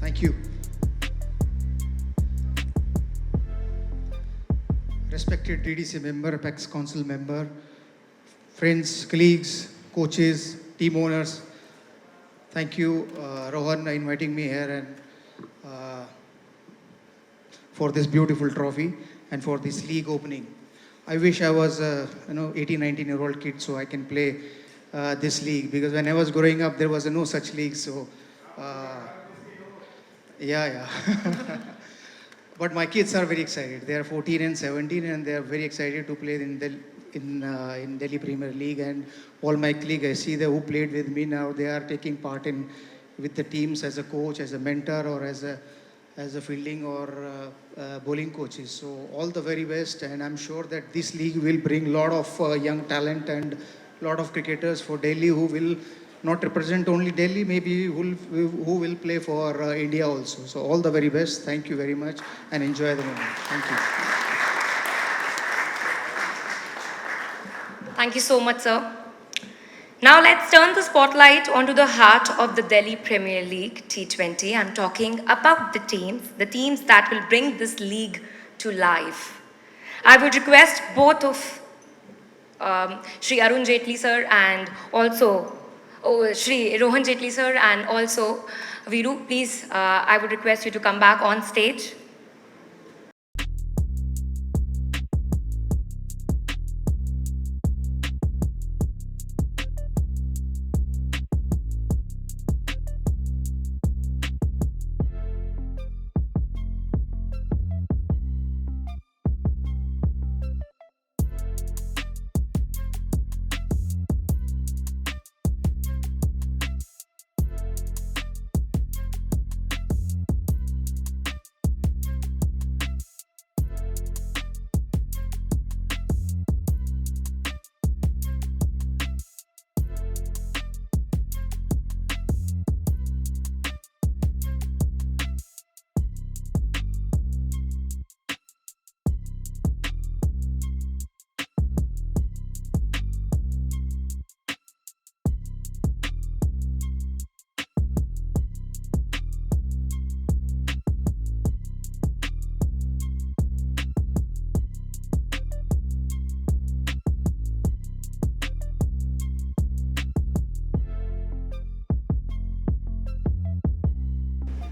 Thank you. Respected DDC member, Apex Council member, friends, colleagues, coaches, team owners, thank you, Rohan, inviting me here and for this beautiful trophy and for this league opening. I wish I was a 18, 19-year-old kid so I can play this league, because when I was growing up there was no such league. So uh, yeah. But my kids are very excited. They are 14 and 17, and they are very excited to play in Delhi Premier League. And all my colleagues, I see them who played with me now, they are taking part in with the teams as a coach, as a mentor, or as a fielding or bowling coaches. So all the very best, and I'm sure that this league will bring a lot of young talent and lot of cricketers for Delhi who will not represent only Delhi, maybe who will play for India also. So all the very best. Thank you very much and enjoy the moment. Thank you. Thank you so much, sir. Now let's turn the spotlight onto the heart of the Delhi Premier League T20. I'm talking about the teams that will bring this league to life. I would request both of Shri Arun Jaitley sir and also Shri Rohan Jaitley sir and also Viru, please, I would request you to come back on stage.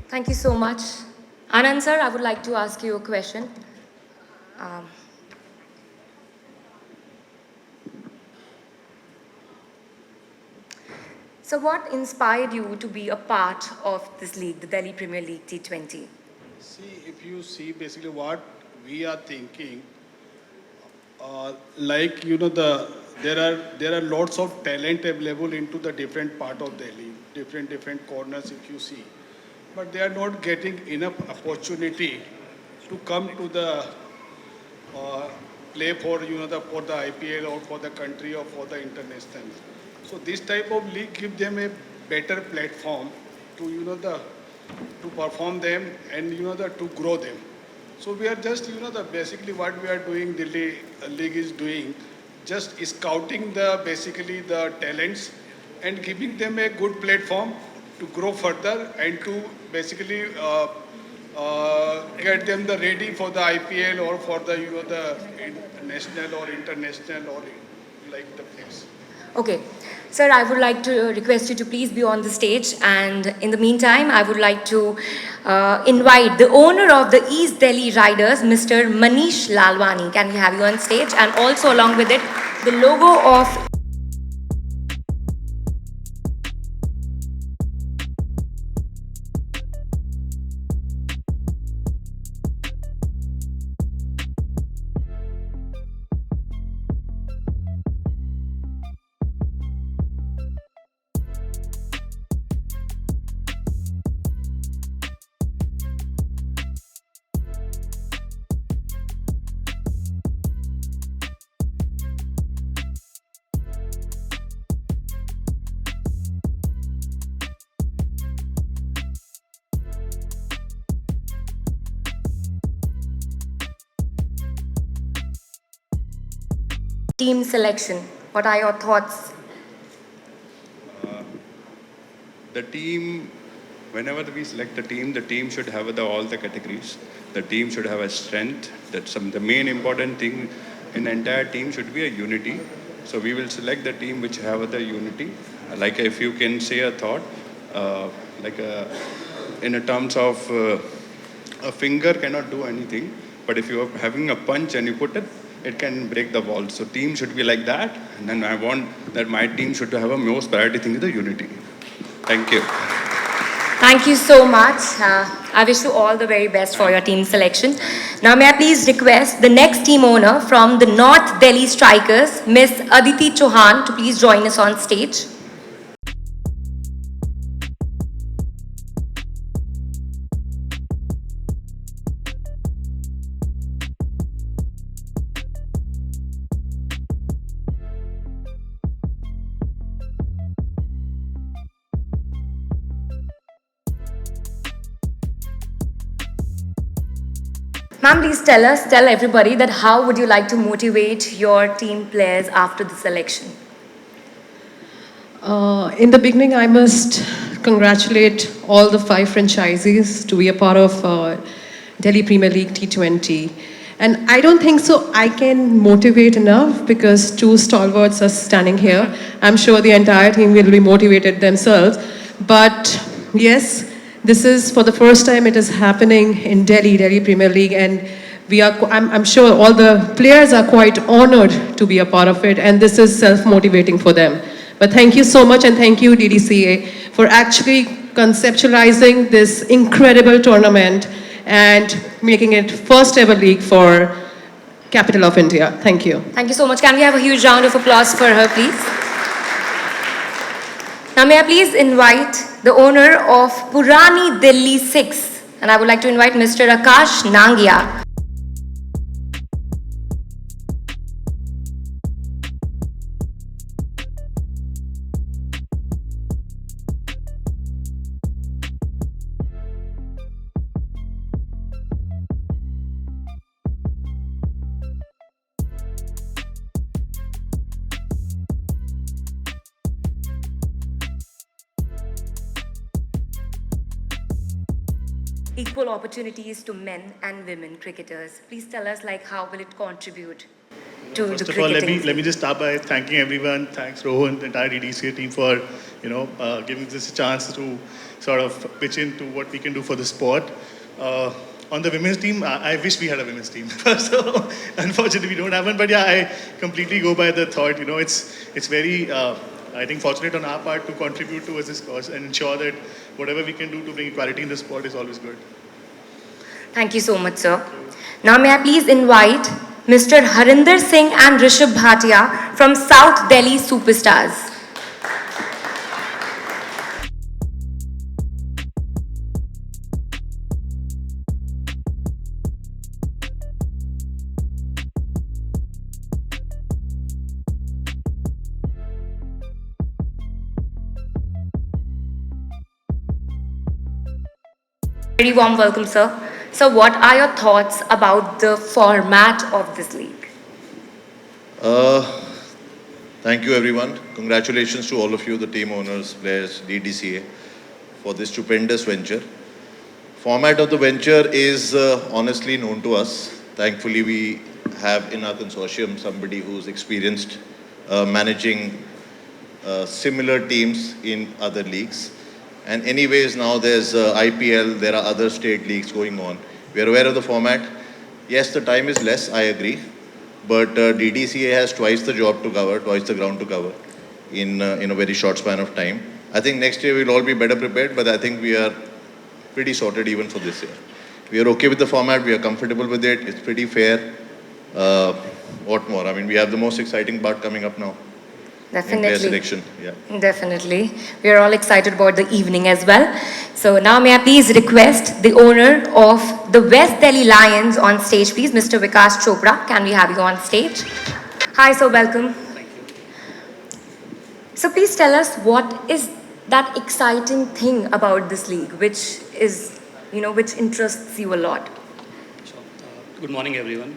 Thank you so much. Anand sir, I would like to ask you a question. So what inspired you to be a part of this league, the Delhi Premier League T20? See, if you see basically what we are thinking, like there are lots of talent available into the different part of Delhi, different corners if you see, but they are not getting enough opportunity to come to the play for for the IPL or for the country or for the international. So this type of league give them a better platform to to perform them and to grow them. So we are just the basically what we are doing, Delhi League is doing, just scouting the basically the talents and giving them a good platform to grow further and to basically get them the ready for the IPL or for the the national or international or like the place. Okay. Sir, I would like to request you to please be on the stage, and in the meantime, I would like to invite the owner of the East Delhi Riders, Mr. Manish Lalwani. Can we have you on stage? And also along with it, the logo of team selection. What are your thoughts? The team whenever we select the team should have all the categories. The team should have a strength. The main important thing in the entire team should be a unity. So we will select the team which have the unity. Like if you can say a thought, uh, like in a terms of a finger cannot do anything, but if you are having a punch and you put it, it can break the wall. So team should be like that, and then I want that my team should have a most priority thing is the unity. Thank you. Thank you so much. I wish you all the very best for your team selection. Now, may I please request the next team owner from the North Delhi Strikers, Miss Aditi Chauhan, to please join us on stage. Ma'am, please tell everybody that how would you like to motivate your team players after the selection? In the beginning, I must congratulate all the 5 franchisees to be a part of Delhi Premier League T20. And I don't think so I can motivate enough because 2 stalwarts are standing here. I'm sure the entire team will be motivated themselves. But yes, this is for the first time it is happening in Delhi Premier League, and I'm sure all the players are quite honored to be a part of it, and this is self-motivating for them. But thank you so much, and thank you DDCA for actually conceptualizing this incredible tournament and making it first ever league for capital of India. Thank you. Thank you so much. Can we have a huge round of applause for her, please? Now, may I please invite the owner of Purani Delhi 6, and I would like to invite Mr. Akash Nangia. Equal opportunities to men and women cricketers. Please tell us, like, how will it contribute to First the of all, cricketing? let me just start by thanking everyone. Thanks, Rohan, the entire DDCA team for giving this a chance to sort of pitch into what we can do for the sport. On the women's team, I wish we had a women's team. So unfortunately, we don't have one. But yeah, I completely go by the thought. It's very I think fortunate on our part to contribute towards this cause and ensure that whatever we can do to bring equality in the sport is always good. Thank you so much, sir. Now, may I please invite Mr. Harinder Singh and Rishabh Bhatia from South Delhi Superstars. Very warm welcome, sir. So, what are your thoughts about the format of this league? Thank you, everyone. Congratulations to all of you, the team owners, players, DDCA, for this stupendous venture. Format of the venture is honestly known to us. Thankfully, we have in our consortium somebody who's experienced managing similar teams in other leagues. And anyways, now there's IPL, there are other state leagues going on. We are aware of the format. Yes, the time is less, I agree. But DDCA has twice the job to cover, twice the ground to cover in a very short span of time. I think next year we'll all be better prepared, but I think we are pretty sorted even for this year. We are okay with the format, we are comfortable with it, it's pretty fair. What more? I mean, we have the most exciting part coming up now. In player Definitely. selection, yeah. Definitely. We are all excited about the evening as well. So now may I please request the owner of the West Delhi Lions on stage, please, Mr. Vikas Chopra. Can we have you on stage? Hi, sir, welcome. Thank you. So please tell us what is that exciting thing about this league, which is, which interests you a lot. Sure. Good morning, everyone.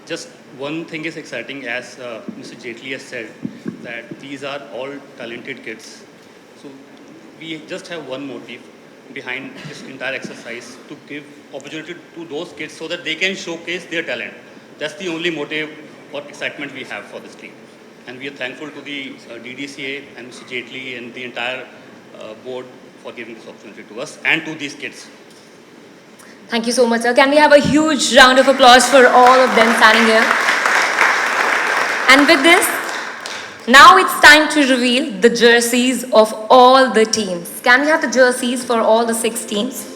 Just one thing is exciting, as Mr. Jaitley has said, that these are all talented kids. So we just have one motive, behind this entire exercise to give opportunity to those kids so that they can showcase their talent. That's the only motive or excitement we have for this team. And we are thankful to the DDCA and Mr. Jaitley and the entire board for giving this opportunity to us and to these kids. Thank you so much, sir. Can we have a huge round of applause for all of them standing here? And with this, now it's time to reveal the jerseys of all the teams. Can we have the jerseys for all the 6 teams?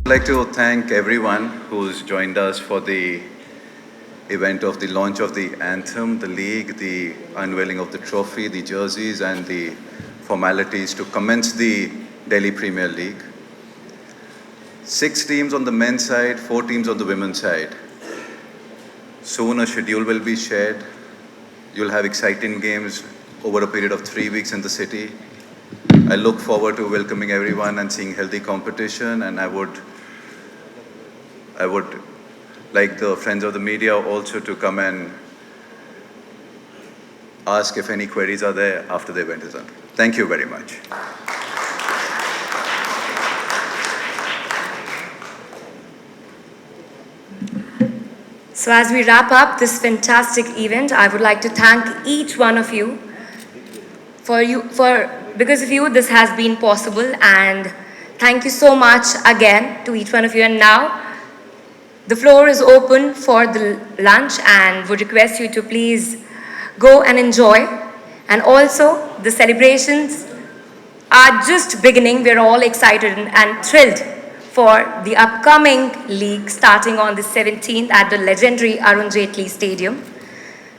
I'd like to thank everyone who's joined us for the event of the launch of the anthem, the league, the unveiling of the trophy, the jerseys, and the formalities to commence the Delhi Premier League. 6 teams on the men's side, 4 teams on the women's side. Soon a schedule will be shared. You'll have exciting games over a period of 3 weeks in the city. I look forward to welcoming everyone and seeing healthy competition, and I would like the friends of the media also to come and ask if any queries are there after the event is done. Thank you very much. So as we wrap up this fantastic event, I would like to thank each one of you because of you this has been possible, and thank you so much again to each one of you. And now the floor is open for the lunch, and would request you to please go and enjoy. And also the celebrations are just beginning. We're all excited and thrilled for the upcoming league starting on the 17th at the legendary Arun Jaitley Stadium.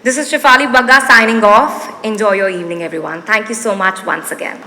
This is Shefali Bagga signing off. Enjoy your evening, everyone. Thank you so much once again.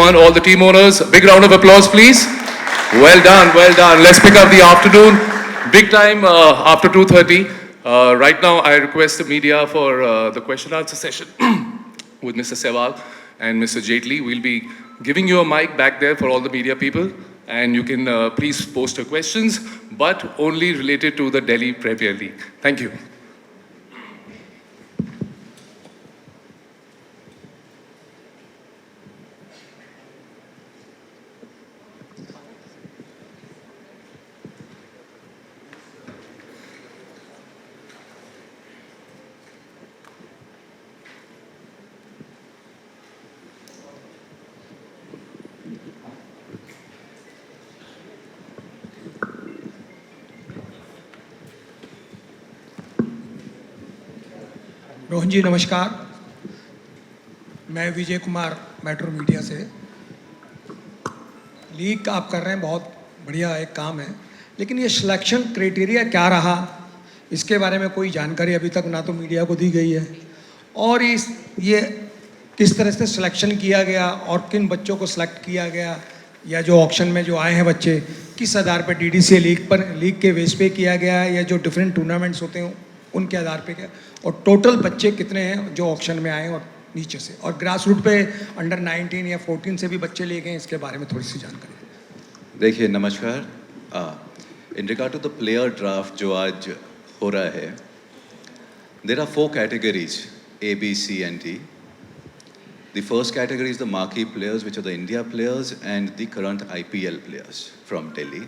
All the team owners, big round of applause, please. Well done, well done. Let's pick up the afternoon. Big time after 2:30. Right now, I request the media for the question answer session with Mr. Sehwal and Mr. Jaitley. We'll be giving you a mic back there for all the media people, and you can please post your questions, but only related to the Delhi Premier League. Thank you. Rohan जी नमस्कार, मैं Vijay Kumar metro media से। League आप कर रहे हैं, बहुत बढ़िया एक काम है, लेकिन ये सिलेक्शन क्राइटेरिया क्या रहा, इसके बारे में कोई जानकारी अभी तक ना तो मीडिया को दी गई है, और ये किस तरह से सिलेक्शन किया गया और किन बच्चों को सिलेक्ट किया गया, या जो ऑक्शन में जो आए हैं बच्चे किस आधार पर डीडीसीए लीग के बेस पे किया गया है, या जो डिफरेंट टूर्नामेंट्स होते हैं उनके आधार पे क्या, और टोटल बच्चे कितने हैं जो ऑक्शन में आए और नीचे से, और ग्रास रूट पे अंडर 19 या 14 से भी बच्चे ले गए, इसके बारे में थोड़ी सी जानकारी। देखिए नमस्कार, in regard to the player draft जो आज हो रहा है, there are 4 categories A, B, C and D. The first category is the marquee players, which are the India players and the current IPL players from Delhi.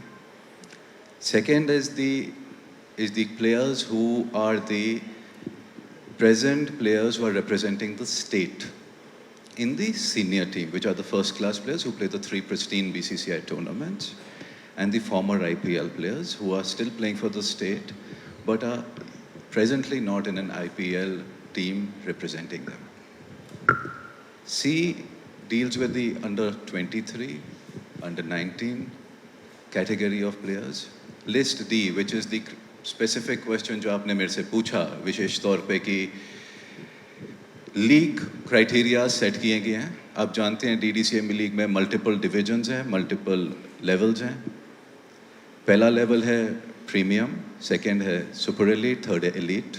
Second is the players who are the present players who are representing the state in the senior team, which are the first class players who play the 3 pristine BCCI tournaments, and the former IPL players who are still playing for the state but are presently not in an IPL team representing them. C deals with the under 23, under 19 category of players. List D, which is the specific question जो आपने मेरे से पूछा विशेष तौर पे कि league criteria set किए गए हैं। आप जानते हैं DDCA लीग में मल्टीपल डिविजन्स हैं, मल्टीपल लेवल्स हैं। पहला लेवल है प्रीमियम, सेकंड है सुपर एलीट, थर्ड है एलीट।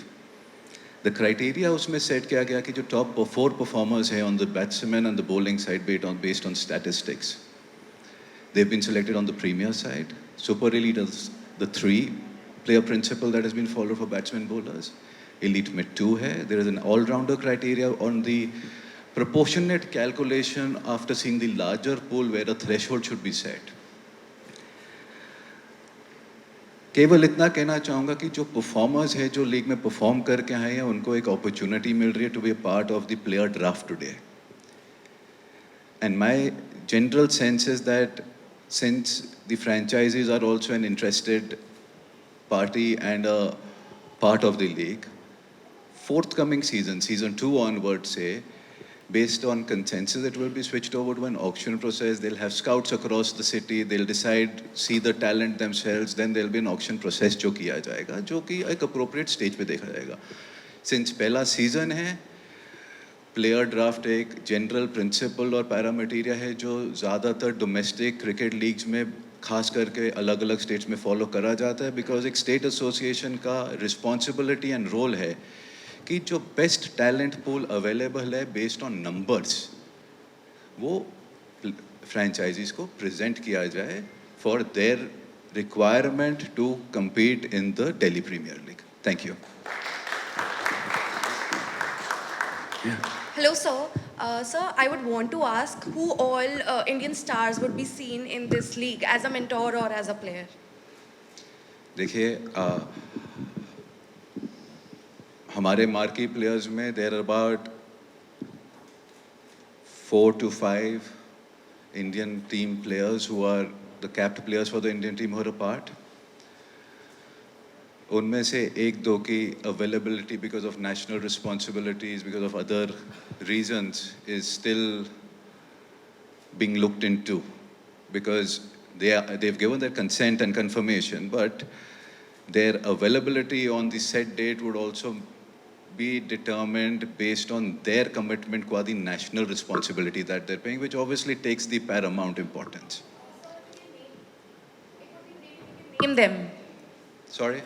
द क्राइटेरिया उसमें सेट किया गया कि जो टॉप 4 परफॉर्मर्स हैं on the batsman and the bowling side based on statistics, they have been selected on the premier side. Super elite is the 3 player principle that has been followed for batsmen bowlers. Elite में 2 है. There is an all-rounder criteria on the proportionate calculation after seeing the larger pool where a threshold should be set. केवल इतना कहना चाहूँगा कि जो performers है जो लीग में परफॉर्म करके आए हैं उनको एक अपॉर्चुनिटी मिल रही है to be a part of the player draft today. And my general sense is that since the franchises are also an interested party and a part of the league, forthcoming season 2 onwards, say, based on consensus, it will be switched over to an auction process. They'll have scouts across the city. They'll decide, see the talent themselves. Then there'll be an auction process जो किया जाएगा, जो कि एक appropriate stage पे देखा जाएगा. Since पहला season है, प्लेयर ड्राफ्ट एक जनरल प्रिंसिपल और पैरामीटेरिया है जो ज़्यादातर डोमेस्टिक क्रिकेट लीग्स में खास करके अलग अलग स्टेट्स में फॉलो करा जाता है, बिकॉज एक स्टेट एसोसिएशन का रिस्पॉन्सिबिलिटी एंड रोल है कि जो बेस्ट टैलेंट पूल अवेलेबल है बेस्ड ऑन नंबर्स वो फ्रेंचाइजीज को प्रेजेंट किया जाए for their requirement to compete in the Delhi Premier League. Thank you. Hello, sir. Sir, I would want to ask who all Indian stars would be seen in this league as a mentor or as a player? देखिए हमारे marquee players में देर about 4 to 5 Indian team players who are the capped players for the Indian team who are a part. उनमें से 1-2 की availability because of national responsibilities, because of other reasons is still being looked into, because they've given their consent and confirmation, but their availability on the set date would also be determined based on their commitment to the national responsibility that they're paying, which obviously takes the paramount importance. Name them. Sorry?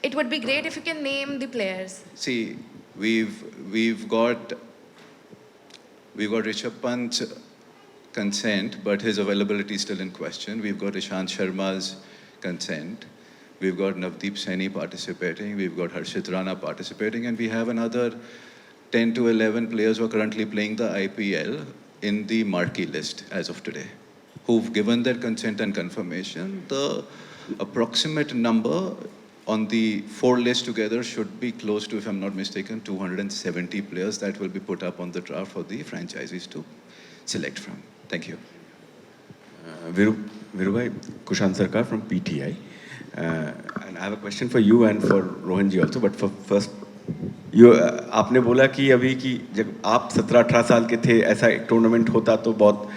It would be great if you can name the players. See, we've got Rishabh Pant's consent, but his availability is still in question. We've got Ishant Sharma's consent. We've got Navdeep Saini participating. We've got Harshit Rana participating, and we have another 10 to 11 players who are currently playing the IPL in the marquee list as of today, who've given their consent and confirmation. The approximate number on the 4 lists together should be close to, if I'm not mistaken, 270 players that will be put up on the draft for the franchises to select from. Thank you. Virubhai, Kushan Sarkar from PTI. And I have a question for you and for Rohanji also, but first, आपने बोला कि अभी कि जब आप 17-18 साल के थे ऐसा एक टूर्नामेंट होता तो बहुत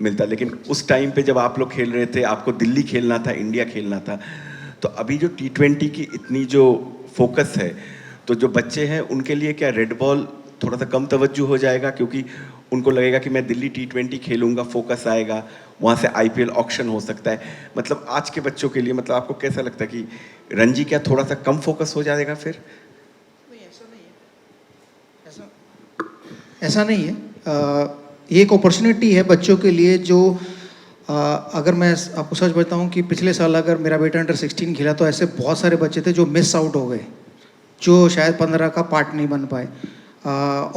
मिलता, लेकिन उस टाइम पे जब आप लोग खेल रहे थे आपको दिल्ली खेलना था, इंडिया खेलना था, तो अभी जो T20 की इतनी जो फोकस है, तो जो बच्चे हैं उनके लिए क्या रेड बॉल थोड़ा सा कम तवज्जो हो जाएगा, क्योंकि उनको लगेगा कि मैं दिल्ली T20 खेलूंगा, फोकस आएगा, वहाँ से IPL ऑक्शन हो सकता है, मतलब आज के बच्चों के लिए, मतलब आपको कैसा लगता है कि रणजी क्या थोड़ा सा कम फोकस हो जाएगा फिर? ऐसा नहीं है। ये एक अपॉर्चुनिटी है बच्चों के लिए जो अगर मैं आपको सच बताऊं कि पिछले साल अगर मेरा बेटा अंडर 16 खेला तो ऐसे बहुत सारे बच्चे थे जो मिस आउट हो गए, जो शायद 15 का पार्ट नहीं बन पाए,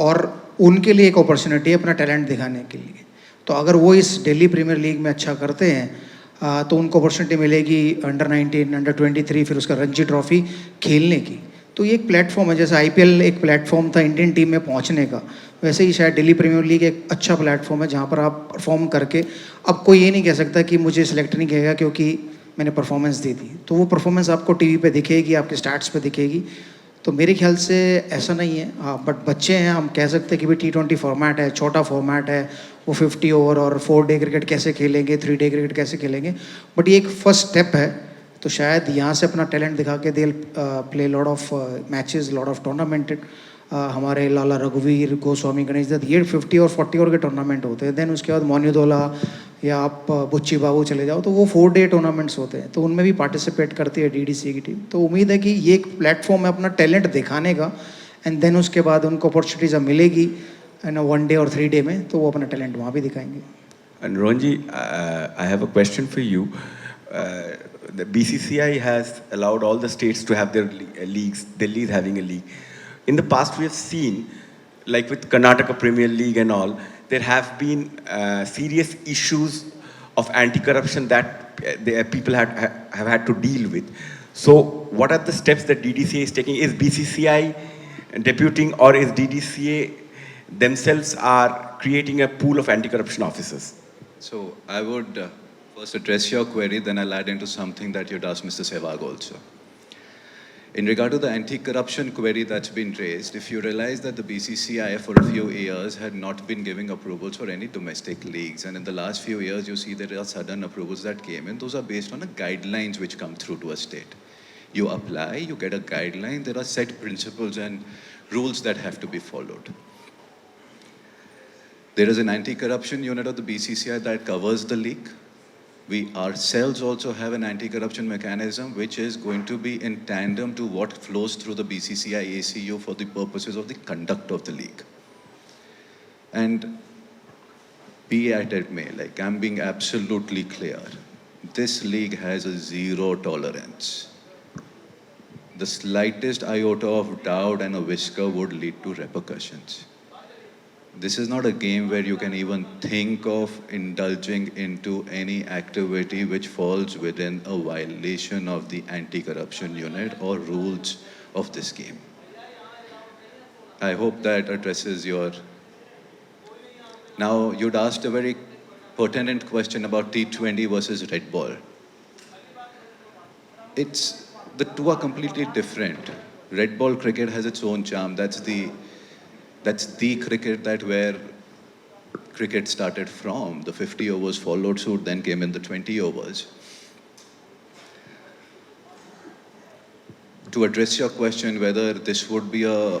और उनके लिए एक अपॉर्चुनिटी है अपना टैलेंट दिखाने के लिए। तो अगर वो इस दिल्ली प्रीमियर लीग में अच्छा करते हैं तो उनको अपॉर्चुनिटी मिलेगी अंडर 19, अंडर 23, फिर उसका रणजी ट्रॉफी खेलने की। तो ये एक प्लेटफॉर्म है, जैसे IPL एक प्लेटफॉर्म था इंडियन टीम में पहुंचने का, वैसे ही शायद दिल्ली प्रीमियर लीग एक अच्छा प्लेटफॉर्म है जहां पर आप परफॉर्म करके, अब कोई ये नहीं कह सकता कि मुझे सिलेक्ट नहीं किया क्योंकि मैंने परफॉर्मेंस दी थी, तो वो परफॉर्मेंस आपको टीवी पे दिखेगी, आपके स्टैट्स पे दिखेगी। तो मेरे ख्याल से ऐसा नहीं है। हाँ, बट बच्चे हैं, हम कह सकते हैं कि भाई T20 फॉर्मेट है, छोटा फॉर्मेट है, वो 50 ओवर और 4 डे क्रिकेट कैसे खेलेंगे, 3 डे क्रिकेट कैसे खेलेंगे, बट ये एक फर्स्ट स्टेप है। तो शायद यहाँ से अपना टैलेंट दिखा के they play lot of matches, lot of tournament. हमारे लाला रघुवीर, गोस्वामी, गणेश दत्त, ये 50 और 40 ओवर के टूर्नामेंट होते हैं। देन उसके बाद मोन्यूदोला या आप बुच्ची बाबू चले जाओ तो वो 4 डे टूर्नामेंट्स होते हैं, तो उनमें भी पार्टिसिपेट करती है DDCA की टीम। तो उम्मीद है कि ये एक प्लेटफॉर्म है अपना टैलेंट दिखाने का, एंड देन उसके बाद उनको अपॉर्चुनिटीज मिलेगी एंड 1 डे और 3 डे में, तो वो अपना टैलेंट वहाँ भी दिखाएंगे। And Ronji, I have a question for you. The BCCI has allowed all the states to have their leagues. Delhi is having a league. In the past, we have seen, like with Karnataka Premier League and all, there have been serious issues of anti-corruption that people have had to deal with. So, what are the steps that DDCA is taking? Is BCCI deputing, or is DDCA themselves are creating a pool of anti-corruption officers? So I would first address your query, then I'll add into something that you'd asked Mr. Sehwag also. In regard to the anti-corruption query that's been raised, if you realize that the BCCI for a few years had not been giving approvals for any domestic leagues, and in the last few years you see there are sudden approvals that came in, those are based on the guidelines which come through to a state. You apply, you get a guideline, there are set principles and rules that have to be followed. There is an anti-corruption unit of the BCCI that covers the league. We ourselves also have an anti-corruption mechanism which is going to be in tandem to what flows through the BCCI ACU for the purposes of the conduct of the league. And be at it may, like I'm being absolutely clear, this league has a zero tolerance. The slightest iota of doubt and a whisker would lead to repercussions. This is not a game where you can even think of indulging into any activity which falls within a violation of the anti-corruption unit or rules of this game. I hope that addresses your... Now, you'd asked a very pertinent question about T20 versus red ball. The two are completely different. Red ball cricket has its own charm. That's the cricket that where cricket started from. The 50 overs followed suit, then came in the 20 overs. To address your question whether this would be a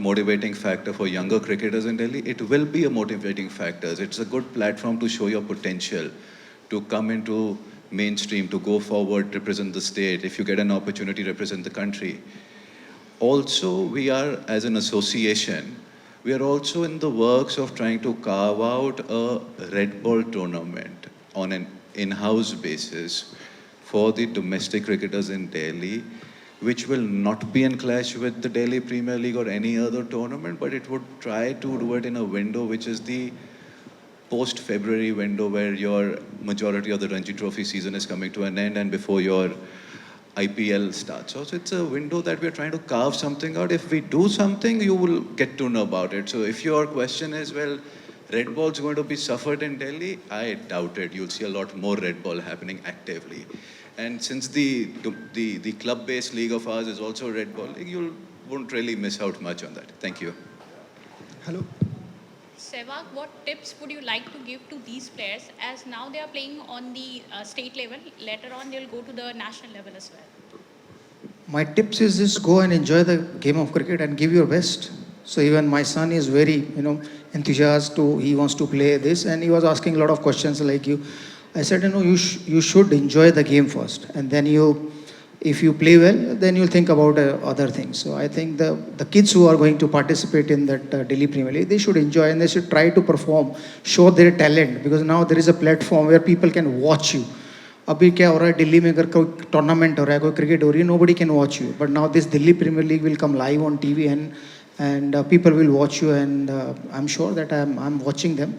motivating factor for younger cricketers in Delhi, it will be a motivating factor. It's a good platform to show your potential, to come into mainstream, to go forward, represent the state. If you get an opportunity, represent the country. Also, we are, as an association, we are also in the works of trying to carve out a red ball tournament on an in-house basis for the domestic cricketers in Delhi, which will not be in clash with the Delhi Premier League or any other tournament, but it would try to do it in a window which is the post-February window where your majority of the Ranji Trophy season is coming to an end and before your IPL starts. So it's a window that we're trying to carve something out. If we do something, you will get to know about it. So if your question is, well, red ball is going to be suffered in Delhi, I doubt it. You'll see a lot more red ball happening actively. And since the club-based league of ours is also a red ball league, you'll won't really miss out much on that. Thank you. Hello. Sehwag, what tips would you like to give to these players as now they are playing on the state level, later on they'll go to the national level as well? My tips is just go and enjoy the game of cricket and give your best. So even my son is very, enthusiastic he wants to play this, and he was asking a lot of questions like you. I said, you should enjoy the game first, and then if you play well, then you'll think about other things. So I think the kids who are going to participate in that Delhi Premier League, they should enjoy and they should try to perform, show their talent, because now there is a platform where people can watch you. अभी क्या हो रहा है दिल्ली में अगर कोई tournament हो रहा है कोई क्रिकेट हो रही है nobody can watch you, but now this Delhi Premier League will come live on TV and people will watch you, and I'm sure that I'm watching them,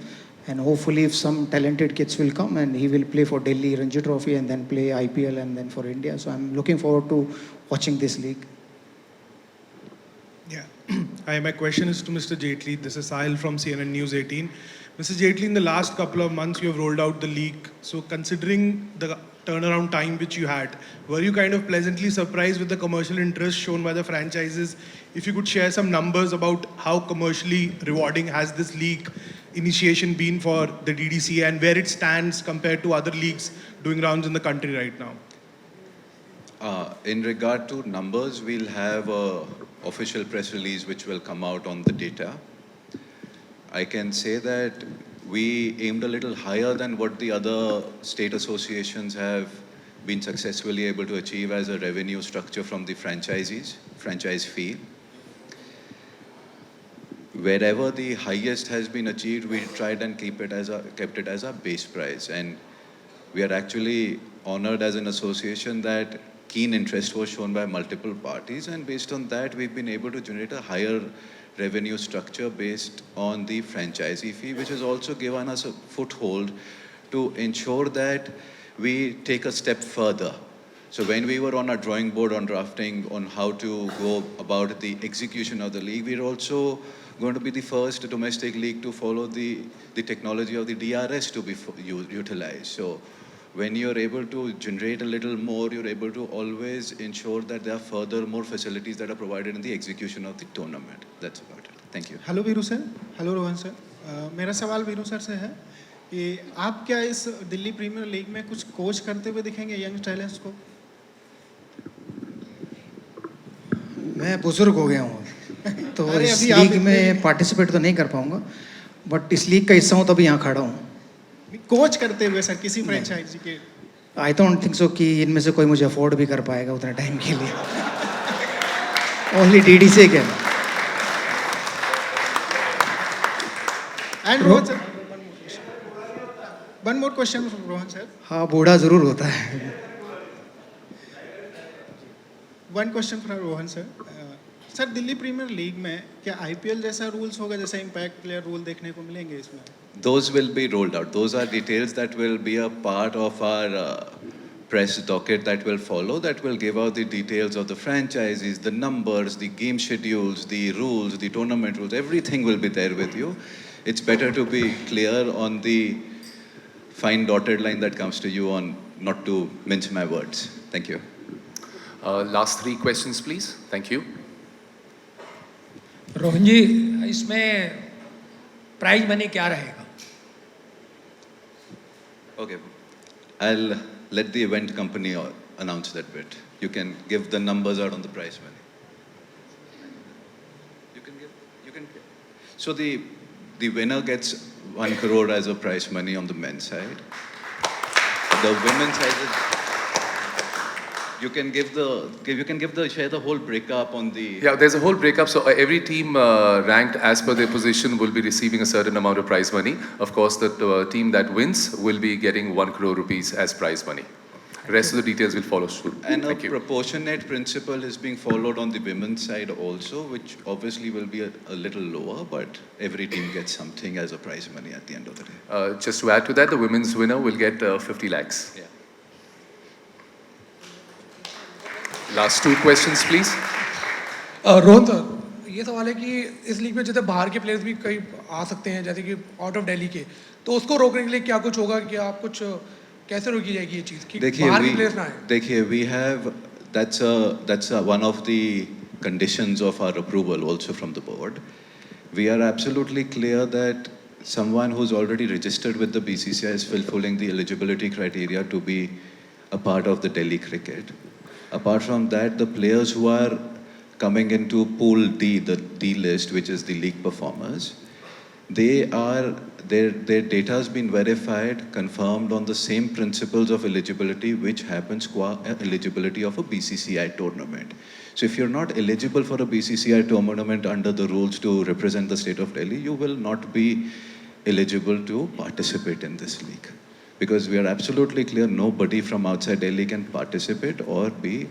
and hopefully if some talented kids will come and he will play for Delhi Ranji Trophy and then play IPL and then for India. So I'm looking forward to watching this league. Yeah. Hi, my question is to Mr. Jaitley. This is Sahil from CNN News 18. Mr. Jaitley, in the last couple of months, you have rolled out the league. So considering the turnaround time which you had, were you kind of pleasantly surprised with the commercial interest shown by the franchises? If you could share some numbers about how commercially rewarding has this league initiation been for the DDCA and where it stands compared to other leagues doing rounds in the country right now? In regard to numbers, we'll have an official press release which will come out on the data. I can say that we aimed a little higher than what the other state associations have been successfully able to achieve as a revenue structure from the franchisees, franchise fee. Wherever the highest has been achieved, we tried and kept it as a base price. And we are actually honored as an association that keen interest was shown by multiple parties, and based on that, we've been able to generate a higher revenue structure based on the franchisee fee, which has also given us a foothold to ensure that we take a step further. So when we were on our drawing board on drafting on how to go about the execution of the league, we're also going to be the first domestic league to follow the technology of the DRS to be utilized. So when you're able to generate a little more, you're able to always ensure that there are further more facilities that are provided in the execution of the tournament. That's about it. Thank you. Hello Veeru sir, hello Rohan sir. मेरा सवाल Veeru sir से है कि आप क्या इस Delhi premiere league में कुछ कोच करते हुए दिखेंगे यंग टैलेंट्स को? मैं बुजुर्ग हो गया हूँ तो अरे इस अभी आप लीग में पार्टिसिपेट तो नहीं कर पाऊंगा, बट इस लीग का हिस्सा हूँ तभी यहाँ खड़ा हूँ। कोच करते हुए सर किसी फ्रेंचाइजी के? आई डोंट थिंक सो कि इनमें से कोई मुझे अफोर्ड भी कर पाएगा उतना टाइम के लिए। Only DDC can. And Rohan sir, one more question from Rohan sir. हाँ, बूढ़ा जरूर होता है। One question from Rohan sir. Sir Delhi premiere league में क्या आईपीएल जैसा रूल्स होगा, जैसे इम्पैक्ट प्लेयर रूल देखने को मिलेंगे इसमें? Those will be rolled out. Those are details that will be a part of our press docket that will follow, that will give out the details of the franchises, the numbers, the game schedules, the rules, the tournament rules, everything will be there with you. It's better to be clear on the fine dotted line that comes to you on not to mince my words. Thank you. Last three questions, please. Thank you. Rohan जी, इसमें prize money क्या रहेगा? Okay, I'll let the event company announce that bit. You can give the numbers out on the prize money. You can. So the winner gets 1 crore as a prize money on the men's side. The women's side is. You can share the whole breakup on the. Yeah, there's a whole breakup. So every team ranked as per their position will be receiving a certain amount of prize money. Of course, the team that wins will be getting 1 crore rupees as prize money. Rest of the details will follow soon. And a proportionate principle is being followed on the women's side also, which obviously will be a little lower, but every team gets something as a prize money at the end of the day. Just to add to that, the women's winner will get 50 lakhs. Yeah. Last two questions, please. Rohan sir, ये सवाल है कि इस league में जैसे बाहर के players भी कई आ सकते हैं, जैसे कि आउट ऑफ दिल्ली के, तो उसको रोकने के लिए क्या कुछ होगा, कि आप कुछ कैसे रोकी जाएगी ये चीज़ कि बाहर के प्लेयर्स ना आए? देखिए, we have that's one of the conditions of our approval also from the board. We are absolutely clear that someone who's already registered with the BCCI is fulfilling the eligibility criteria to be a part of the Delhi cricket. Apart from that, the players who are coming into Pool D, the D list, which is the league performers, their data has been verified, confirmed on the same principles of eligibility which happens qua eligibility of a BCCI tournament. So if you're not eligible for a BCCI tournament under the rules to represent the state of Delhi, you will not be eligible to participate in this league. Because we are absolutely clear, nobody from outside Delhi can participate or be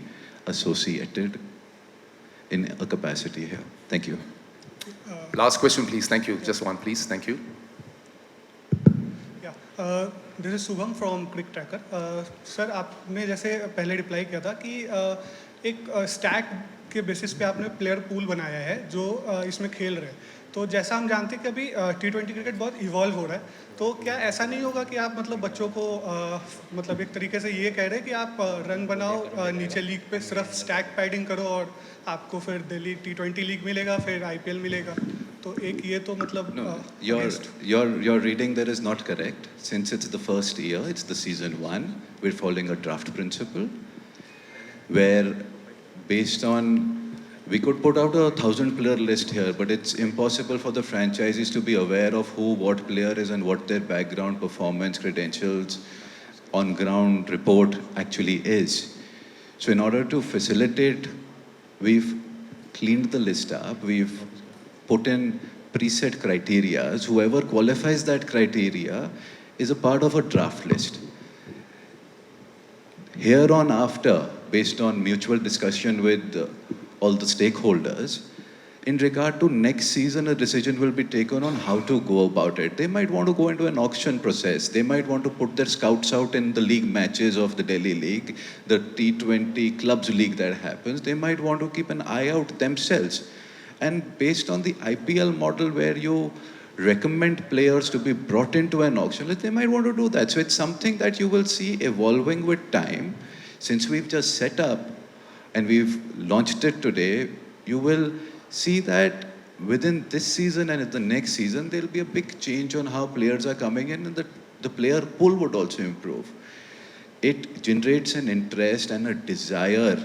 associated in a capacity here. Thank you. Last question, please. Thank you. Just one, please. Thank you. This is Shubham from quick tracker sir आपने जैसे पहले reply किया था कि एक stack के basis पे आपने प्लेयर पूल बनाया है जो इसमें खेल रहे हैं तो जैसा हम जानते हैं कि अभी T20 क्रिकेट बहुत इवॉल्व हो रहा है तो क्या ऐसा नहीं होगा कि आप मतलब बच्चों को मतलब एक तरीके से ये कह रहे हैं कि आप रन बनाओ नीचे लीग पे सिर्फ स्टैक पैडिंग करो और आपको फिर दिल्ली T20 लीग मिलेगा फिर IPL मिलेगा तो एक ये तो मतलब Your reading there is not correct. Since it's the first year, it's the season 1, we're following a draft principle where based on, we could put out a 1,000-player list here, but it's impossible for the franchisees to be aware of who, what player is and what their background, performance, credentials, on-ground report actually is. So in order to facilitate, we've cleaned the list up, we've put in preset criteria. Whoever qualifies that criteria is a part of a draft list. Here on after, based on mutual discussion with all the stakeholders, in regard to next season, a decision will be taken on how to go about it. They might want to go into an auction process. They might want to put their scouts out in the league matches of the Delhi League, the T20 clubs league that happens. They might want to keep an eye out themselves. And based on the IPL model where you recommend players to be brought into an auction, they might want to do that. So it's something that you will see evolving with time. Since we've just set up and we've launched it today, you will see that within this season and the next season, there'll be a big change on how players are coming in and the player pool would also improve. It generates an interest and a desire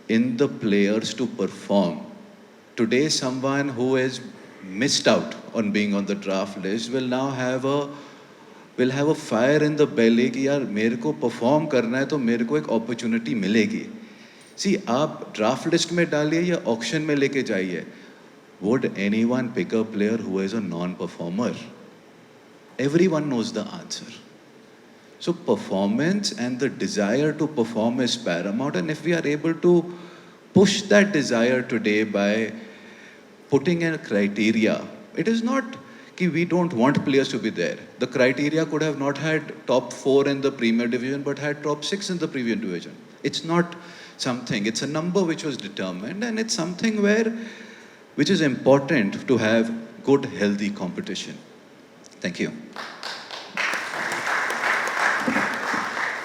in the players to perform. Today, someone who has missed out on being on the draft list will now have a fire in the belly कि यार मेरे को perform करना है तो मेरे को एक opportunity मिलेगी. See, आप draft list में डालिए या auction में लेके जाइए. Would anyone pick a player who is a non-performer? Everyone knows the answer. So performance and the desire to perform is paramount, and if we are able to push that desire today by putting in a criteria, it is not that we don't want players to be there. The criteria could have not had top 4 in the Premier Division, but had top 6 in the Premier Division. It's not something, it's a number which was determined, and it's something which is important to have good, healthy competition. Thank you.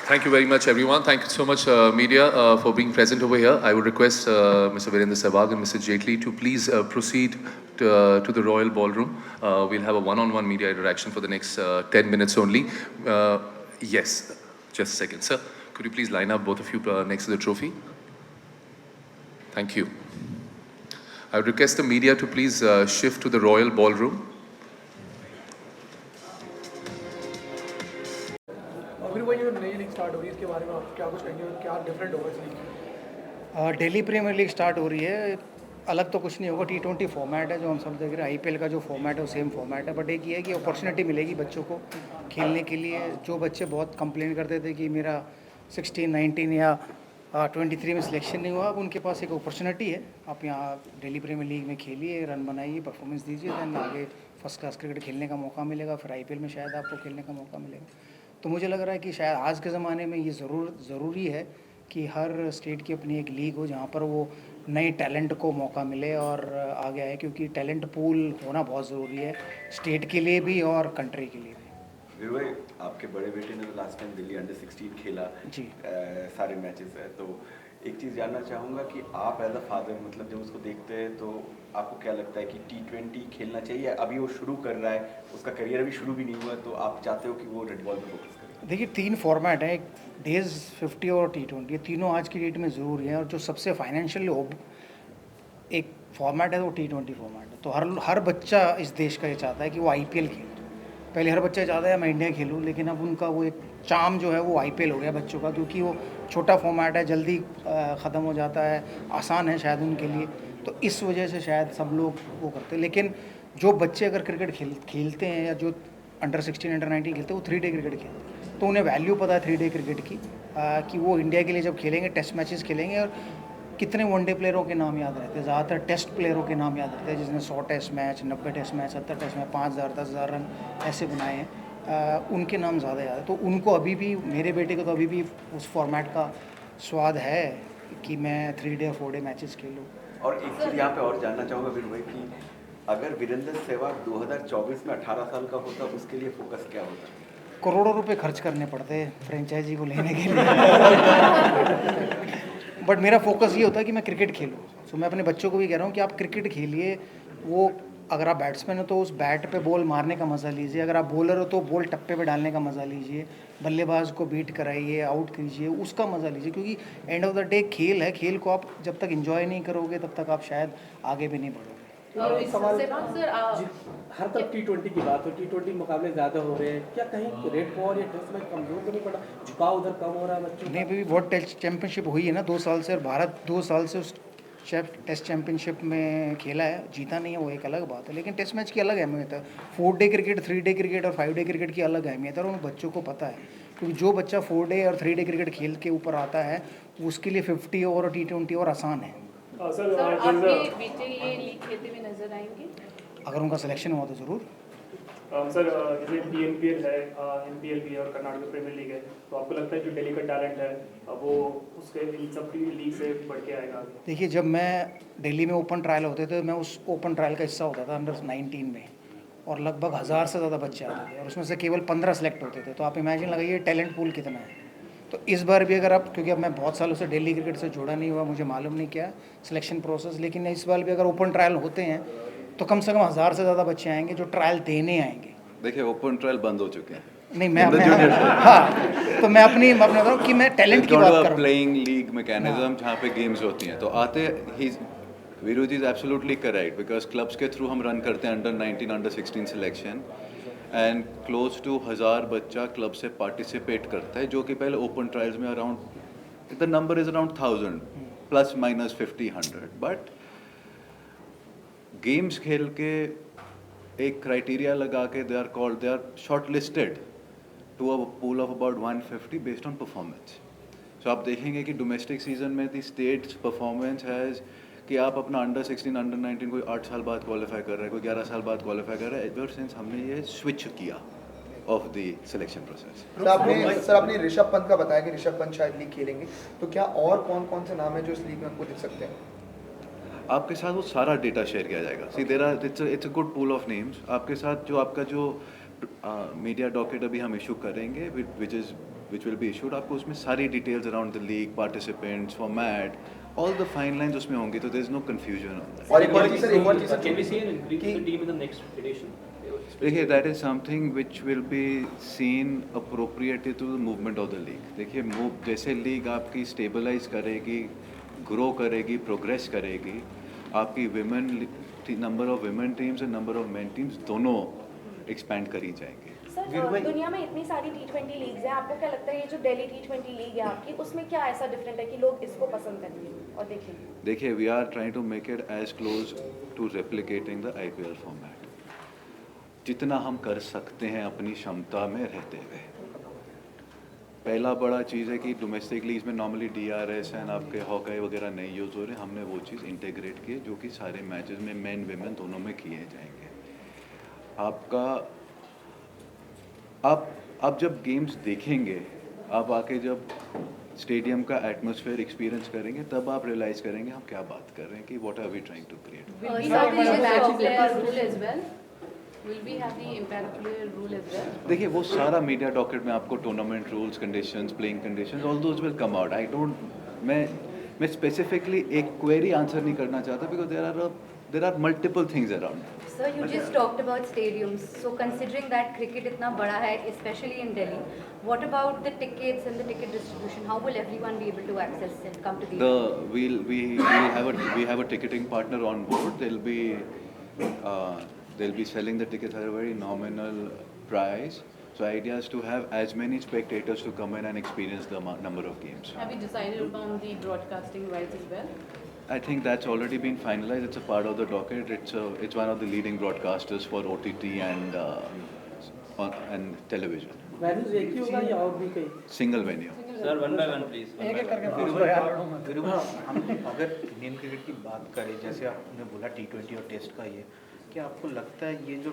Thank you very much, everyone. Thank you so much, media, for being present over here. I would request Mr. Virendra Sehwag and Mr. Jaitley to please proceed to the Royal Ballroom. We'll have a one-on-one media interaction for the next 10 minutes only. Yes, just a second. Sir, could you please line up, both of you, next to the trophy? Thank you. I would request the media to please shift to the Royal Ballroom. Delhi premiere League start हो रही है. अलग तो कुछ नहीं होगा. T20 format है जो हम सब देख रहे हैं. IPL का जो फॉर्मेट है वो सेम फॉर्मेट है, बट एक ये है कि अपॉर्चुनिटी मिलेगी बच्चों को खेलने के लिए. जो बच्चे बहुत कंप्लेन करते थे कि मेरा 16, 19 या 23 में सिलेक्शन नहीं हुआ, अब उनके पास एक अपॉर्चुनिटी है. आप यहाँ दिल्ली प्रीमियर लीग में खेलिए, रन बनाइए, परफॉर्मेंस दीजिए, दैन आगे फर्स्ट क्लास क्रिकेट खेलने का मौका मिलेगा. फिर IPL में शायद आपको खेलने का मौका मिलेगा. तो मुझे लग रहा है कि शायद आज के ज़माने में ये ज़रूरी है कि हर स्टेट की अपनी एक लीग हो जहाँ पर वो नए टैलेंट को मौका मिले और आगे आए, क्योंकि टैलेंट पूल होना बहुत ज़रूरी है स्टेट के लिए भी और कंट्री के लिए भी. वीरू भाई, आपके बड़े बेटे ने लास्ट टाइम दिल्ली अंडर 16 खेला जी, सारे मैचेस है, तो एक चीज़ जानना चाहूँगा कि आप एज अ फादर मतलब जब उसको देखते हैं तो आपको क्या लगता है कि T20 खेलना चाहिए? अभी वो शुरू कर रहा है, उसका करियर अभी शुरू भी नहीं हुआ, तो आप चाहते हो कि वो रेड बॉल पे फोकस करे? देखिए 3 फॉर्मेट हैं, एक डेज 50 और T20, ये तीनों आज की डेट में ज़रूरी हैं और जो सबसे फाइनेंशियली एक फॉर्मेट है वो T20 फॉर्मेट है। तो हर बच्चा इस देश का ये चाहता है कि वो IPL खेले। पहले हर बच्चा चाहता है मैं इंडिया खेलूँ, लेकिन अब उनका वो एक चार्म जो है वो IPL हो गया बच्चों का, क्योंकि वो छोटा फॉर्मेट है, जल्दी ख़त्म हो जाता है, आसान है शायद उनके लिए, तो इस वजह से शायद सब लोग वो करते हैं। लेकिन जो बच्चे अगर क्रिकेट खेलते हैं या जो अंडर 16 अंडर 19 खेलते हैं वो 3 डे क्रिकेट खेलते हैं, तो उन्हें वैल्यू पता है 3 डे क्रिकेट की, कि वो इंडिया के लिए जब खेलेंगे टेस्ट मैचेस खेलेंगे और कितने वनडे प्लेयरों के नाम याद रहते हैं, ज़्यादातर टेस्ट प्लेयरों के नाम याद रहते हैं जिसने 100 test match, 90 test match, 70 test match, 5000 10,000 run ऐसे बनाए हैं, उनके नाम ज़्यादा याद है। तो उनको अभी भी, मेरे बेटे को तो अभी भी उस फॉर्मेट का स्वाद है कि मैं 3 डे 4 डे मैचेस खेलूँ। और एक चीज़ यहाँ पे और जानना चाहूँगा वीरू भाई कि अगर वीरेंद्र सहवाग 2024 में 18 साल का होता, उसके लिए फोकस क्या होता? करोड़ों रुपए खर्च करने पड़ते हैं फ्रेंचाइजी को लेने के लिए बट मेरा फोकस ये होता है कि मैं क्रिकेट खेलूँ। सो मैं अपने बच्चों को भी कह रहा हूँ कि आप क्रिकेट खेलिए, वो अगर आप बैट्समैन हो तो उस बैट पे बॉल मारने का मज़ा लीजिए, अगर आप बॉलर हो तो बॉल टप्पे पे डालने का मज़ा लीजिए, बल्लेबाज को बीट कराइए, आउट कीजिए, उसका मज़ा लीजिए, क्योंकि एंड ऑफ द डे खेल है, खेल को आप जब तक एंजॉय नहीं करोगे तब तक आप शायद आगे भी नहीं बढ़ोगे। हर तरफ T20 की बात हो, T20 मुकाबले ज़्यादा हो रहे हैं, क्या कहीं रेड बॉल या टेस्ट मैच कमजोर तो नहीं पड़ा, झुकाव उधर कम हो रहा है बच्चों? नहीं, अभी बहुत टेस्ट चैंपियनशिप हुई है ना 2 साल से, और भारत 2 साल से उस टेस्ट चैंपियनशिप में खेला है, जीता नहीं है वो एक अलग बात है, लेकिन टेस्ट मैच की अलग अहमियत है। 4 डे क्रिकेट, 3 डे क्रिकेट और 5 डे क्रिकेट की अलग अहमियत है, और उन बच्चों को पता है, क्योंकि जो बच्चा 4 डे और 3 डे क्रिकेट खेल के ऊपर आता है उसके लिए 50 ओवर और T20 और आसान है। सर आपके बेटे ये लीग खेलते हुए नजर आएंगे? अगर उनका सिलेक्शन हुआ तो ज़रूर। सर जैसे DNPL है, NPL भी है और कर्नाटक प्रीमियर लीग है, तो आपको लगता है जो दिल्ली का टैलेंट है वो उसके इन सब लीग से बढ़ के आएगा? देखिए, जब मैं दिल्ली में ओपन ट्रायल होते थे, मैं उस ओपन ट्रायल का हिस्सा होता था अंडर 19 में, और लगभग 1000 से ज़्यादा बच्चे आते थे और उसमें से केवल 15 सेलेक्ट होते थे, तो आप इमेजिन लगाइए टैलेंट पूल कितना है। तो इस बार भी अगर आप, क्योंकि अब मैं बहुत सालों से दिल्ली क्रिकेट से जुड़ा नहीं हुआ, मुझे मालूम नहीं क्या सिलेक्शन प्रोसेस, लेकिन इस बार भी अगर ओपन ट्रायल होते हैं तो कम से कम 1000 से ज़्यादा बच्चे आएंगे जो ट्रायल देने आएंगे। देखिए ओपन ट्रायल बंद हो चुके हैं। नहीं, मैं हाँ, तो मैं अपने बता रहा हूँ कि मैं टैलेंट की बात कर रहा हूँ। प्लेइंग लीग मैकेनिज्म जहाँ पे गेम्स होती हैं, तो आते ही Viru ji is absolutely correct, because clubs के थ्रू हम रन करते हैं under 19 under 16 selection, and close to 1000 बच्चा क्लब से पार्टिसिपेट करता है, जो कि पहले ओपन ट्रायल्स में around the number is around 1000 plus minus 50-100, but games खेल के एक क्राइटेरिया लगा के they are shortlisted to a pool of about 150 based on performance. So आप देखेंगे कि डोमेस्टिक सीजन में दी स्टेट्स परफॉर्मेंस हैज़ कि आप अपना अंडर 16 अंडर 19 कोई 8 साल बाद क्वालिफाई कर रहा है, कोई 11 साल बाद क्वालिफाई कर रहा है, एवर सिंस हमने ये स्विच किया of the selection process. Sir आपने ऋषभ पंत का बताया कि ऋषभ पंत शायद लीग खेलेंगे, तो क्या और कौन कौन से नाम है जो इस लीग में आपको दिख सकते हैं? आपके साथ वो सारा डेटा शेयर किया जाएगा। See there are it's a good pool of names. आपके साथ जो आपका जो मीडिया डॉकेट अभी हम इशू करेंगे विच विल बी इशूड, आपको उसमें सारी details around the league, participants, format, all the fine lines उसमें होंगी, तो there is no confusion on that. और एक और चीज़ sir, can we see an increase in the team in the next edition? देखिए that is something which will be seen appropriately to the movement of the league. देखिए जैसे league आपकी stabilise करेगी, grow करेगी, प्रोग्रेस करेगी, आपकी number of women teams and number of main teams दोनों expand करी जाएंगे। सर दुनिया में इतनी सारी T20 लीग्स हैं, आपको क्या लगता है ये जो दिल्ली T20 लीग है आपकी, उसमें क्या ऐसा डिफरेंट है कि लोग इसको पसंद करेंगे और देखेंगे? देखिए we are trying to make it as close to replicating the IPL format, जितना हम कर सकते हैं अपनी क्षमता में रहते हुए। पहला बड़ा चीज़ है कि डोमेस्टिक लीग में नॉर्मली DRS एंड आपके हॉकाई वगैरह नहीं यूज़ हो रहे, हमने वो चीज़ इंटीग्रेट की जो कि सारे मैचेस में मेन विमेन दोनों में किए जाएंगे। आपका आप जब गेम्स देखेंगे, आप आके जब स्टेडियम का एटमॉस्फेयर एक्सपीरियंस करेंगे, तब आप रियलाइज़ करेंगे हम क्या बात कर रहे हैं कि what are we trying to create. देखिए वो सारा मीडिया डॉकेट में आपको tournament rules, conditions, playing conditions, all those will come out. मैं मैं स्पेसिफिकली एक क्वेरी आंसर नहीं करना चाहता because there are multiple things around. Sir, you just talked about stadiums. So considering that cricket इतना बड़ा है, especially in Delhi, what about the tickets and the ticket distribution? How will everyone be able to access and come to the? We have a ticketing partner on board. They'll be selling the tickets at a very nominal price. So idea is to have as many spectators to come in and experience the number of games. Have you decided upon the broadcasting rights as well? I think that's already been finalized. It's a part of the docket. It's one of the leading broadcasters for OTT and television. Venues एक ही होगा या और भी कई? Single venue. Sir one by one please. एक एक करके पूछ लो यार. हम अगर इंडियन क्रिकेट की बात करें, जैसे आपने बोला T20 और टेस्ट का, ये क्या आपको लगता है ये जो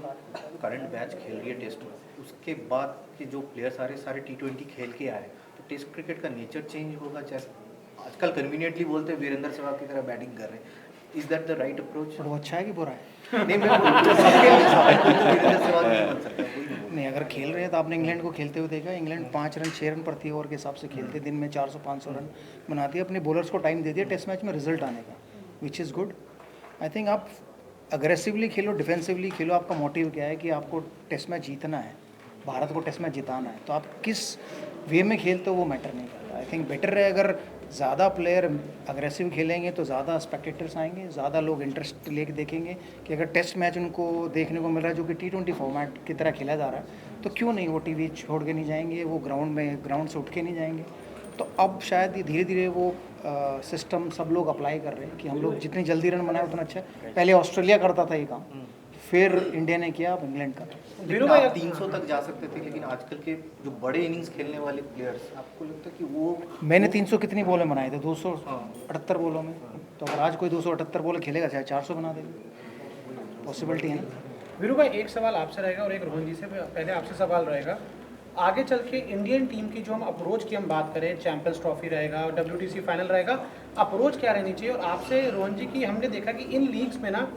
करंट बैच खेल रही है टेस्ट, उसके बाद के जो प्लेयर सारे T20 खेल के आए, तो टेस्ट क्रिकेट का नेचर चेंज होगा? जैसे आजकल कन्वीनियंटली बोलते हैं वीरेंद्र सहवाग की तरह बैटिंग कर रहे हैं, is that the right approach? वो अच्छा है कि बुरा है? नहीं, मैं वीरेंद्र सहवाग नहीं बन सकता. नहीं, अगर खेल रहे हैं तो आपने इंग्लैंड को खेलते हुए देखा. इंग्लैंड 5 रन 6 रन प्रति ओवर के हिसाब से खेलते, दिन में 400-500 रन बनाती है. अपने बॉलर्स को टाइम दे दिया टेस्ट मैच में रिजल्ट आने का, which is good. I think आप अग्रेसिवली खेलो, डिफेंसिवली खेलो. आपका मोटिव क्या है कि आपको टेस्ट मैच जीतना है, भारत को टेस्ट मैच जिताना है, तो आप किस वे में खेलते हो वो मैटर नहीं करता. आई थिंक बेटर है अगर ज़्यादा प्लेयर अग्रेसिव खेलेंगे तो ज़्यादा स्पेक्टेटर्स आएंगे, ज़्यादा लोग इंटरेस्ट लेके देखेंगे कि अगर टेस्ट मैच उनको देखने को मिल रहा है जो कि T20 फॉर्मेट की तरह खेला जा रहा है, तो क्यों नहीं वो टीवी छोड़ के नहीं जाएंगे, वो ग्राउंड से उठ के नहीं जाएंगे. तो अब शायद ये धीरे धीरे वो सिस्टम सब लोग अप्लाई कर रहे हैं कि हम लोग जितनी जल्दी रन बनाए उतना अच्छा है. पहले ऑस्ट्रेलिया करता था ये काम, फिर इंडिया ने किया, अब इंग्लैंड कर. लेकिन आप 300 तक जा सकते थे, लेकिन आजकल के जो बड़े इनिंग्स खेलने वाले प्लेयर्स, आपको लगता है कि वो? मैंने 300 कितनी बॉलें बनाए थे? 278 बॉलों में. तो अगर आज कोई 278 बॉलें खेलेगा, चाहे 400 बना देगा, पॉसिबिलिटी है ना. वीरू भाई, एक सवाल आपसे रहेगा और एक रोहन जी से. पहले आपसे सवाल रहेगा, आगे चल के इंडियन टीम की जो हम अप्रोच की हम बात करें, चैंपियंस ट्रॉफी रहेगा, WTC फाइनल रहेगा, अप्रोच क्या रहनी चाहिए? और आपसे रोहन जी की, हमने देखा कि इन लीग्स में ना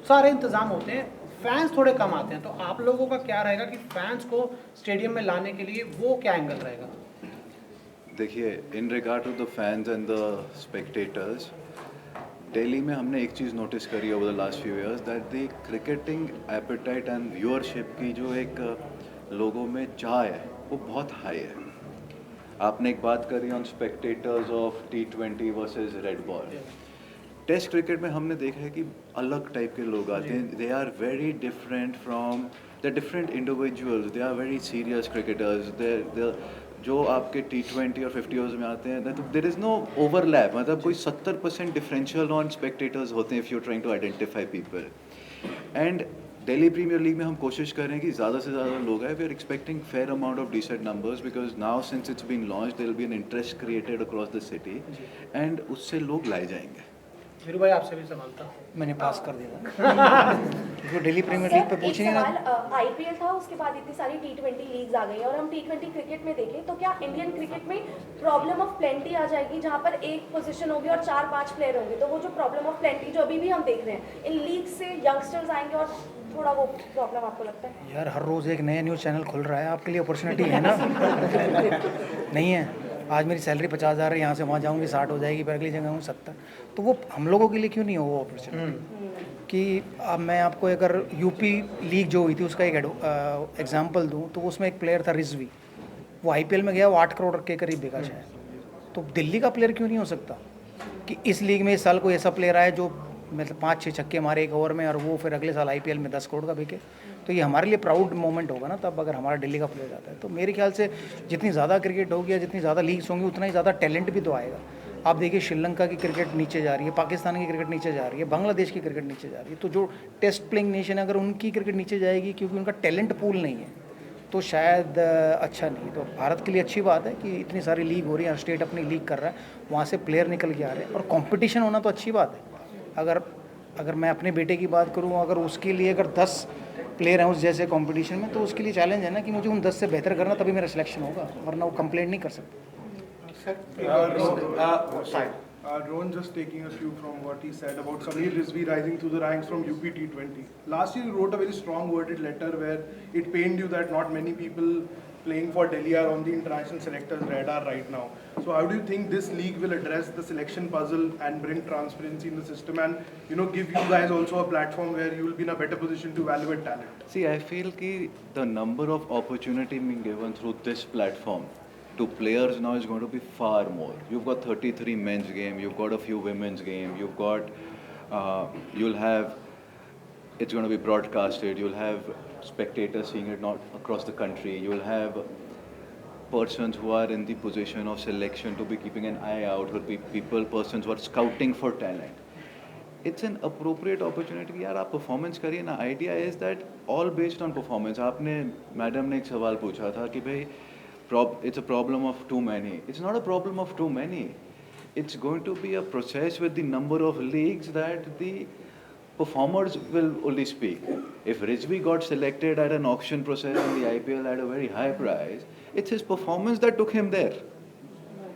सारे इंतज़ाम होते हैं, फैंस थोड़े कम आते हैं, तो आप लोगों का क्या रहेगा कि फैंस को स्टेडियम में लाने के लिए वो क्या एंगल रहेगा? देखिए, in regard to the fans and the spectators, Delhi में हमने एक चीज़ नोटिस करी over the last few years, that the cricketing appetite and viewership की जो एक लोगों में चाह है वो बहुत हाई है. आपने एक बात करी on spectators of T20 versus red ball. Test cricket में हमने देखा है कि अलग टाइप के लोग आते हैं. They are very different from the different individuals. They are very serious cricketers. जो आपके T20 और 50 ओवर्स में आते हैं, देयर इज़ नो ओवरलैप. मतलब कोई 70% डिफरेंशियल ऑन स्पेक्टेटर्स होते हैं if you trying to identify people. And Delhi premiere league में हम कोशिश कर रहे हैं कि ज़्यादा से ज़्यादा लोग आए. We are expecting fair amount of decent numbers because now since it's been launch there will be an interest created across the city and उससे लोग लाए जाएंगे. वीरू भाई, आपसे भी सवाल था. मैंने पास कर दिया था. जो दिल्ली प्रीमियर लीग पे पूछ नहीं रहा. IPL था, उसके बाद इतनी सारी T20 लीग्स आ गई और हम T20 क्रिकेट में देखें तो क्या इंडियन क्रिकेट में प्रॉब्लम ऑफ प्लेंटी आ जाएगी, जहाँ पर एक पोजीशन होगी और 4-5 प्लेयर होंगे, तो वो जो प्रॉब्लम ऑफ प्लेंटी जो अभी भी हम देख रहे हैं, इन लीग से यंगस्टर्स आएंगे और थोड़ा वो प्रॉब्लम आपको लगता है? यार, हर रोज़ एक नया न्यूज़ चैनल खुल रहा है, आपके लिए अपॉर्चुनिटी है ना. नहीं है? आज मेरी सैलरी 50,000 है, यहाँ से वहाँ जाऊँगी 60 हो जाएगी, फिर अगली जगह हूँ 70. तो वो हम लोगों के लिए क्यों नहीं हो वो अपॉर्चुनिटी? कि अब मैं आपको अगर यूपी लीग जो हुई थी उसका एक एग्जांपल दूं, तो उसमें एक प्लेयर था रिजवी, वो IPL में गया, वो 8 करोड़ के करीब बिका शायद. तो दिल्ली का प्लेयर क्यों नहीं हो सकता कि इस लीग में इस साल कोई ऐसा प्लेयर आए जो मतलब 5-6 छक्के मारे एक ओवर में और वो फिर अगले साल IPL में 10 करोड़ का बिके? तो ये हमारे लिए प्राउड मोमेंट होगा ना तब, अगर हमारा दिल्ली का प्लेयर जाता है. तो मेरे ख्याल से जितनी ज़्यादा क्रिकेट होगी या जितनी ज़्यादा लीग्स होंगी उतना ही ज़्यादा टैलेंट भी तो आएगा. आप देखिए, श्रीलंका की क्रिकेट नीचे जा रही है, पाकिस्तान की क्रिकेट नीचे जा रही है, बांग्लादेश की क्रिकेट नीचे जा रही है. तो जो टेस्ट प्लेइंग नेशन है, अगर उनकी क्रिकेट नीचे जाएगी क्योंकि उनका टैलेंट पूल नहीं है, तो शायद अच्छा नहीं. तो भारत के लिए अच्छी बात है कि इतनी सारी लीग हो रही है, स्टेट अपनी लीग कर रहा है, वहाँ से प्लेयर निकल के आ रहे हैं और कंपटीशन होना तो अच्छी बात है. अगर मैं अपने बेटे की बात करूँ, अगर उसके लिए अगर 10 प्लेयर हैं उस जैसे कंपटीशन में, तो उसके लिए चैलेंज है ना कि मुझे उन 10 से बेहतर करना, तभी मेरा सिलेक्शन होगा, वरना वो कंप्लेंट नहीं कर सकते. Rohan, just taking a cue from what he said about Sameer Rizvi rising through the ranks from UP T20. Last year you wrote a very strong worded letter where it pained you that not many people playing for Delhi are on the international selectors radar right now. So how do you think this league will address the selection puzzle and bring transparency in the system and give you guys also a platform where you will be in a better position to evaluate talent? See, I feel that the number of opportunity being given through this platform to players now is going to be far more. You've got 33 men's game, you've got a few women's game, you've got, you'll have, it's going to be broadcasted, you'll have spectators seeing it not across the country, you'll have persons who are in the position of selection to be keeping an eye out, will be persons who are scouting for talent. It's an appropriate opportunity कि यार आप performance करिए ना. Idea is that all based on performance. आपने madam ने एक सवाल पूछा था कि भाई it's a problem of too many. It's not a problem of too many. It's going to be a process with the number of leagues that the performers will only speak. If Rizvi got selected at an auction process in the IPL at a very high price, it's his performance that took him there.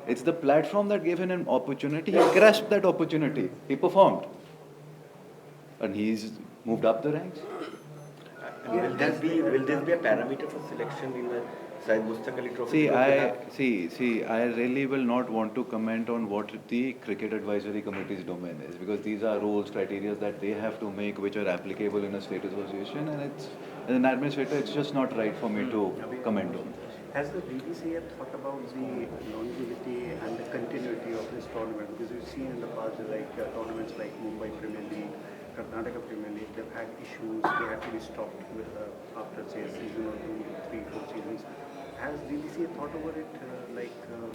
It's the platform that gave him an opportunity. He grasped that opportunity. He performed. And he's moved up the ranks. Will this be a parameter for selection in the Syed Mushtaq Ali Trophy? I really will not want to comment on what the Cricket Advisory Committee's domain is, because these are rules, criteria that they have to make, which are applicable in a state association, and it's, as an administrator, it's just not right for me to comment on. Has the DDCA thought about the longevity and the continuity of this tournament? Because we've seen in the past, like tournaments like Mumbai Premier League, Karnataka Premier League, they've had issues, they had to be stopped with, after say a season or 2, 3, 4 seasons. Has DDCA thought over it?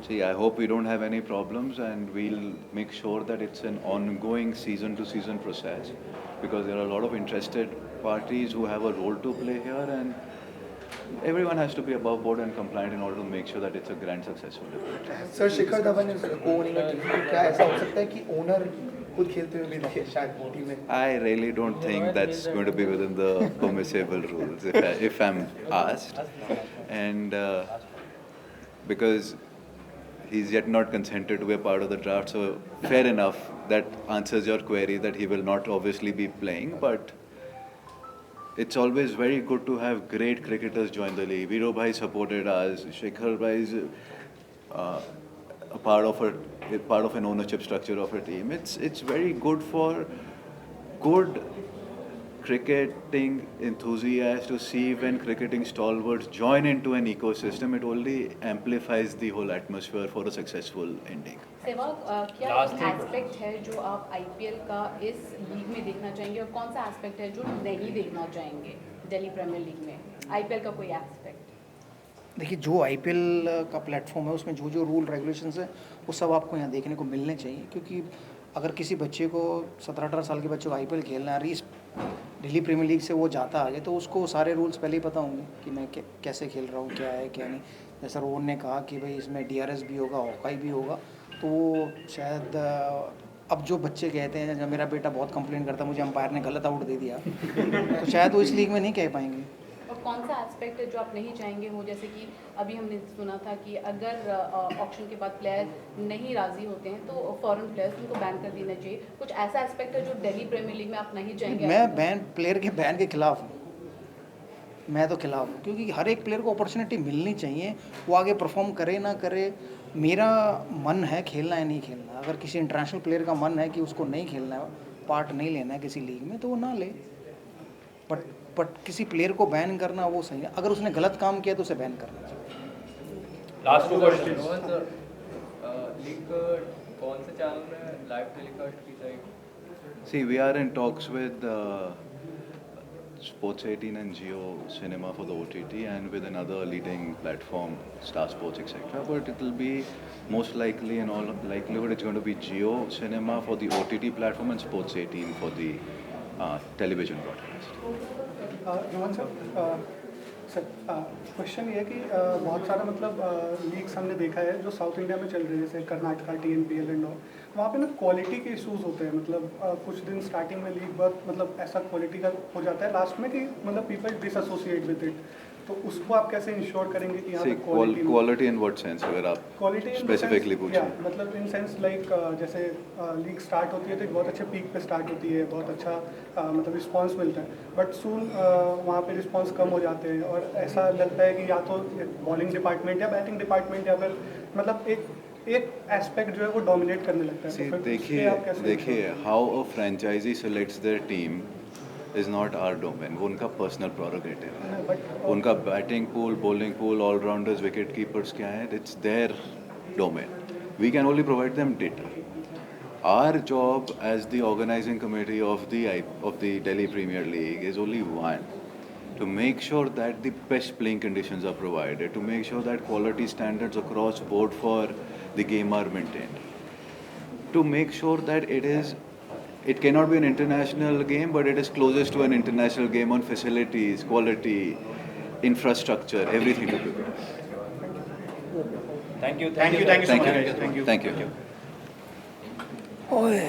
See, I hope we don't have any problems, and we'll make sure that it's an ongoing season-to-season process, because there are a lot of interested parties who have a role to play here, and everyone has to be above board and compliant in order to make sure that it's a grand successful event. Sir, Shikhar Dhawan is co-owning a team. क्या ऐसा हो सकता है कि owner खुद खेलते हुए भी दिखे शायद टीम में? I really don't think that's going to be within the permissible rules, if I'm asked. And because he's yet not consented to be a part of the draft, so fair enough, that answers your query that he will not obviously be playing, but it's always very good to have great cricketers join the league. Viro Bhai supported us, Shikhar Bhai is a part of an ownership structure of a team. It's very good for good cricketing enthusiasts to see when cricketing stalwarts join into an ecosystem. It only amplifies the whole atmosphere for a successful ending. Sehwag, क्या aspect है जो आप IPL का इस league में देखना चाहेंगे और कौन सा एस्पेक्ट है जो नहीं देखना चाहेंगे दिल्ली प्रीमियर लीग में? आईपीएल का कोई एस्पेक्ट? देखिए, जो आईपीएल का प्लेटफॉर्म है उसमें जो रूल रेगुलेशंस है वो सब आपको यहाँ देखने को मिलने चाहिए, क्योंकि अगर किसी बच्चे को 17-18 साल के बच्चे को आईपीएल खेलना है, दिल्ली प्रीमियर लीग से वो जाता आगे, तो उसको सारे रूल्स पहले ही पता होंगे कि मैं कैसे खेल रहा हूँ, क्या है क्या नहीं. जैसा रोहन ने कहा कि भाई इसमें डीआरएस भी होगा, हॉकाई भी होगा, तो शायद अब जो बच्चे कहते हैं, जब मेरा बेटा बहुत कंप्लेन करता है मुझे अंपायर ने गलत आउट दे दिया, तो शायद वो इस लीग में नहीं कह पाएंगे. और कौन सा एस्पेक्ट है जो आप नहीं चाहेंगे हो? जैसे कि अभी हमने सुना था कि अगर ऑक्शन के बाद प्लेयर नहीं राजी होते हैं तो फॉरेन प्लेयर्स उनको बैन कर देना चाहिए. कुछ ऐसा एस्पेक्ट है जो दिल्ली प्रीमियर लीग में आप नहीं चाहेंगे? मैं प्लेयर के बैन के खिलाफ हूँ. मैं तो खिलाफ हूँ, क्योंकि हर एक प्लेयर को अपॉर्चुनिटी मिलनी चाहिए, वो आगे परफॉर्म करे ना करे. मेरा मन है खेलना है नहीं खेलना. अगर किसी इंटरनेशनल प्लेयर का मन है कि उसको नहीं खेलना है, पार्ट नहीं लेना है किसी लीग में, तो वो ना ले. बट किसी प्लेयर को बैन करना वो सही है. अगर उसने गलत काम किया तो उसे बैन करना चाहिए. Last to question. लीग कौन से चैनल में लाइव टेलीकास्ट की जाएगी? See, we are in talks with Sports 18 and Jio Cinema for the OTT, and with another leading platform, Star Sports, etc. But it will be most likely, in all likelihood, it's going to be Jio Cinema for the OTT platform and Sports 18 for the television broadcast. Rohan sir, question ये है कि बहुत सारा मतलब leagues हमने देखा है जो साउथ इंडिया में चल रही है, जैसे कर्नाटका, TNPL एंड ऑल. वहाँ पे ना क्वालिटी के इश्यूज होते हैं, मतलब कुछ दिन स्टार्टिंग में लीग बहुत मतलब ऐसा क्वालिटी का हो जाता है लास्ट में कि मतलब पीपल डिसएसोसिएट विद इट, तो उसको आप कैसे इंश्योर करेंगे कि यहाँ पे क्वालिटी इन व्हाट सेंस, अगर आप क्वालिटी स्पेसिफिकली पूछें? मतलब इन सेंस लाइक जैसे लीग स्टार्ट होती है तो एक बहुत अच्छे पीक पे स्टार्ट होती है, बहुत अच्छा मतलब रिस्पांस मिलता है, बट सून वहाँ पे रिस्पांस कम हो जाते हैं और ऐसा लगता है कि या तो बॉलिंग डिपार्टमेंट या बैटिंग डिपार्टमेंट या फिर मतलब एक एस्पेक्ट जो है वो डोमिनेट करने लगता है। तो फिर देखिए how a franchise selects their team is not our domain, वो उनका पर्सनल प्रोरोगेटिव है। उनका batting pool, bowling pool, allrounders, wicket keepers क्या है, it's their domain, we can only provide them data. Our job as the organizing committee of the Delhi Premier League is only one, to make sure that the best playing conditions are provided, to make sure that quality standards across board for the game are maintained, to make sure that it cannot be an international game, but it is closest to an international game on facilities, quality, infrastructure, everything to be good. Thank you. Thank you so much. Thank you. ओए